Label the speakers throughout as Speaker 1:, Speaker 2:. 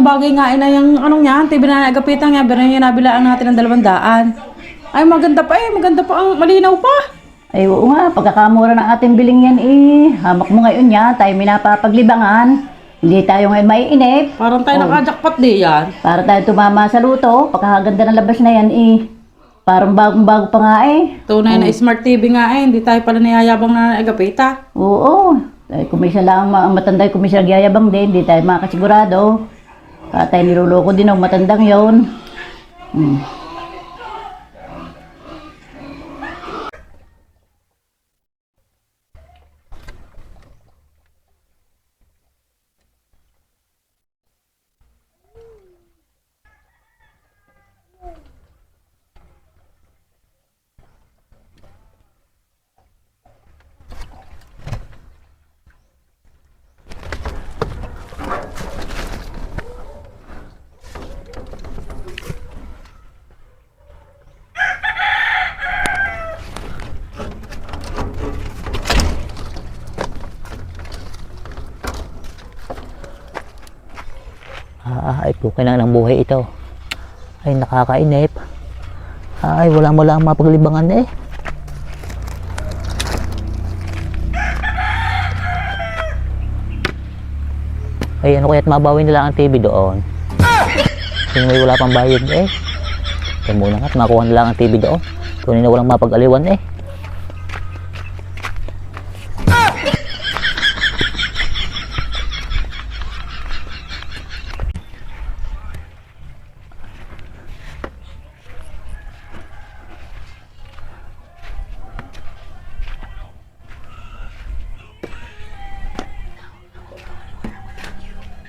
Speaker 1: bagay nga na yung anong yan, TV na nagapitan nga, pero yung nabilaan natin ng 200. Ay, maganda pa maganda pa ang malinaw pa.
Speaker 2: Ay, oo nga, pagkakamura ng ating biling yan hamak mo ngayon yan, tayo minapapaglibangan. Hindi tayo ngayon maiinip.
Speaker 1: Parang tayo naka-jackpot di yan.
Speaker 2: Para tayo tumama sa luto, pagkakaganda ng labas na yan parang bagong-bago pa nga
Speaker 1: Tunay na smart TV nga hindi tayo pala niyayabang na nagapita.
Speaker 2: Oo, kung may isa lang ang matanda, kung may isa nagyayabang din, hindi tayo makasigurado. Kaya tayo niloloko din ang matandang yon.
Speaker 3: Ay, pukin na ng buhay ito. Ay, nakakainip. Ay, wala ang mapaglibangan Ay, ano kaya't mabawi nila ang TV doon? Kung may wala pang bayad Kaya muna nga't makuha nila ang TV doon. Kung na walang mapag-aliwan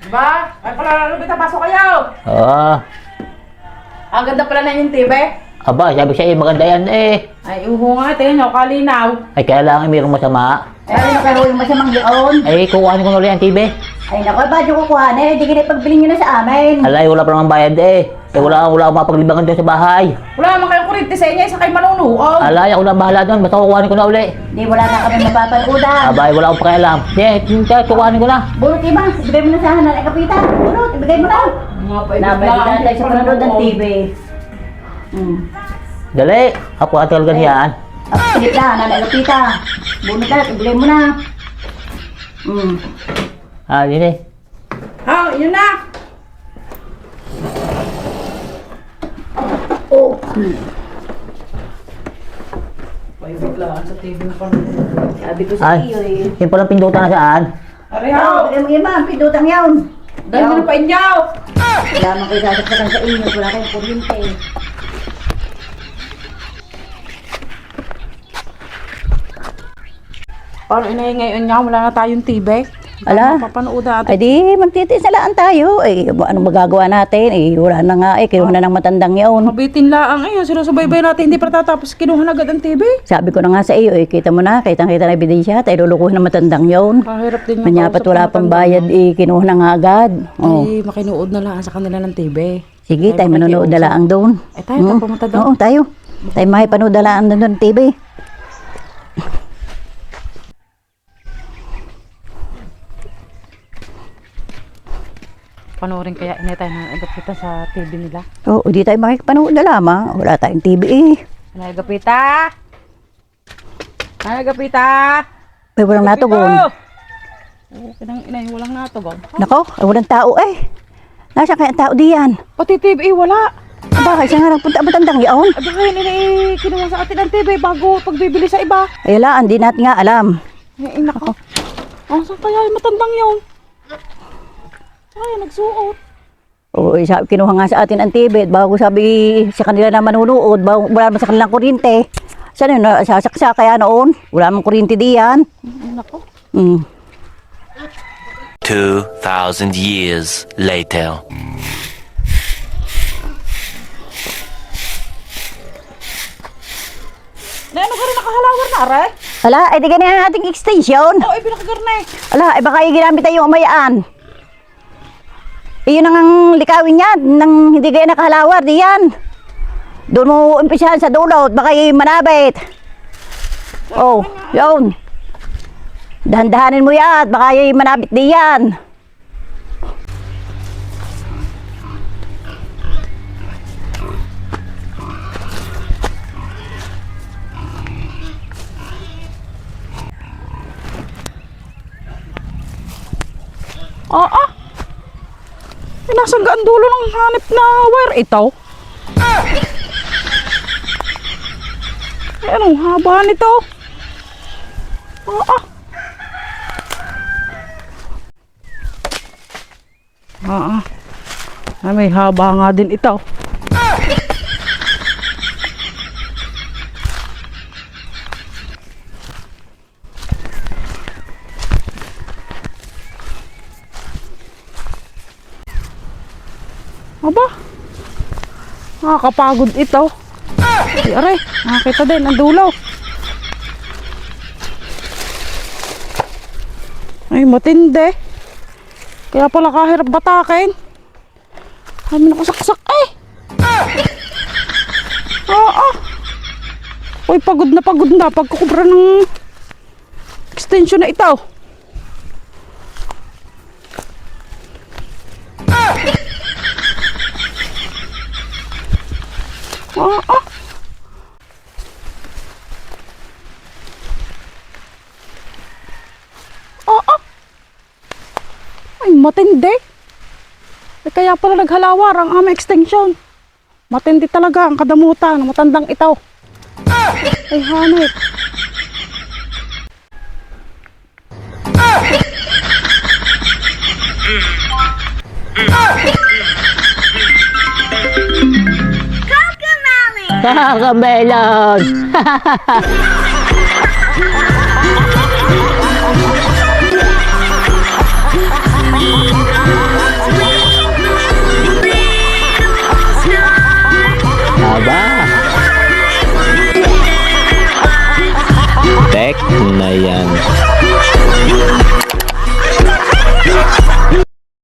Speaker 1: Diba? Ay pala, Lupita, pasok kayo!
Speaker 3: Oo.
Speaker 1: Ang ganda pala na yung TV.
Speaker 3: Aba, sabi siya maganda yan
Speaker 1: Ay, uho nga, tingnan nyo, kalinaw.
Speaker 3: Ay, kaya lang mayroong masama.
Speaker 2: Ay, nakaro yung masamang doon.
Speaker 3: Ay, kukuhanin ko na ulit ang TV.
Speaker 2: Ay, naku, ba't yung kukuha na? Hindi ka na pagbili nyo na sa amin.
Speaker 3: Alay, wala pa naman bayad wala akong mapaglibangan doon sa bahay.
Speaker 1: Wala naman kayong kurente sa inyo, isa kayo manunuot.
Speaker 3: Alay, ako na bahala doon. Basta kukuhanin ko na uli.
Speaker 2: Hindi, wala na kami mapapanoodang.
Speaker 3: Abay, wala akong pakialam. Kukuhanin ko na.
Speaker 2: Bunot, iba, ibigay mo na sa Hanal ay kapitan. Bunot, ibigay mo na. Nabalitan tayo sa panonood ng TV.
Speaker 3: Dali, ako at talaga niyan.
Speaker 2: Pilit na, Hanal ay kapitan. Bunot na, ibigay mo na.
Speaker 3: Yun
Speaker 1: Yun na. Ay, biglaan sa TV na panonood.
Speaker 2: Sabi ko sa iyo
Speaker 3: Yung palang pindutan na saan?
Speaker 1: Areho!
Speaker 2: Ibigay mo iba, pindutang yawn.
Speaker 1: Dahil mo na pa inyaw!
Speaker 2: Wala man kayo sasaksakan sa inyo, wala kayong kuryente.
Speaker 1: Paano inahin ngayon niya? Wala na tayong TV.
Speaker 2: Ala.
Speaker 1: Papanood natin.
Speaker 2: Ay di, magtitisalaan tayo. Anong magagawa natin? Wala na nga kinuha na ng matandang yaon.
Speaker 1: Mabitin laang sinusubaybay natin, hindi pa tatapos, kinuha na agad ang TV.
Speaker 2: Sabi ko na nga sa iyo, kita mo na, kitang-kita na ebidensya, tayo lulukuhin ng matandang yaon.
Speaker 1: Kahirap din yung
Speaker 2: Manyapat wala pang bayad, kinuha na nga agad.
Speaker 1: Ay, makinuod na lang sa kanila ng TV.
Speaker 2: Sige, tayo manonood na lang doon.
Speaker 1: Ay, tayo, pumunta doon.
Speaker 2: Oo, tayo. Tayo makipanood na lang doon ng TV.
Speaker 1: Panoorin kaya inay tayo na agapita sa TV nila.
Speaker 2: Oo, di tayo makikipanood na lamang. Wala tayong TV
Speaker 1: Inay agapita! Inay agapita!
Speaker 2: May walang natugon.
Speaker 1: Oo, pinang inay, walang natugon.
Speaker 2: Nako, ay walang tao Nasaan kaya ang tao diyan?
Speaker 1: Pati TV, wala.
Speaker 2: Bakit siya nga nagpunta ang matandang yaon?
Speaker 1: Ay, baka yun inay kinuha sa atin ang TV bago pagbibili sa iba.
Speaker 2: Ay, wala, hindi natin nga alam.
Speaker 1: Ay, nako. Saan kaya yung matandang yun? Ay, nagsuot.
Speaker 2: Oo, kinuha nga sa atin ang TV. Bago sabi sa kanila na manunood, wala naman sa kanilang kuryente. Saan yun? Sasaksa kaya noon? Wala naman kuryente diyan.
Speaker 1: Nako.
Speaker 4: 2,000 years later.
Speaker 1: Na ano ka rin nakahalawar na, aray?
Speaker 2: Ala, ay di ganyan ang ating extension.
Speaker 1: Oo, ay pinakagarna
Speaker 2: Ala, ay baka ginamit tayo umayaan. Iyon ang likawin niya, nang hindi kayo nakahalawar, diyan. Doon mo umpisahan sa dulot, baka manabit. Oh, yun. Dahan-dahanin mo yan, baka manabit diyan.
Speaker 1: Oo. Nasaan dulo ng hanip na wire ito? Ay, anong haba nito? Oo. Oo. Ay, may haba nga din ito. Aba, nakakapagod ito. Ay, aray, nakakita din ang dulo. Ay, matindi. Kaya pala kahirap batakin. Kami nakasaksak eh. Oo. Uy, pagod na pagkukubra ng extension na ito. Oo. Oo. Ay, matindi. Eh, kaya pala naghalawar ang aming extension. Matindi talaga ang kadamutan, matandang ito. Ay, hanip.
Speaker 3: Kakamelon! Aba! Tek na yan.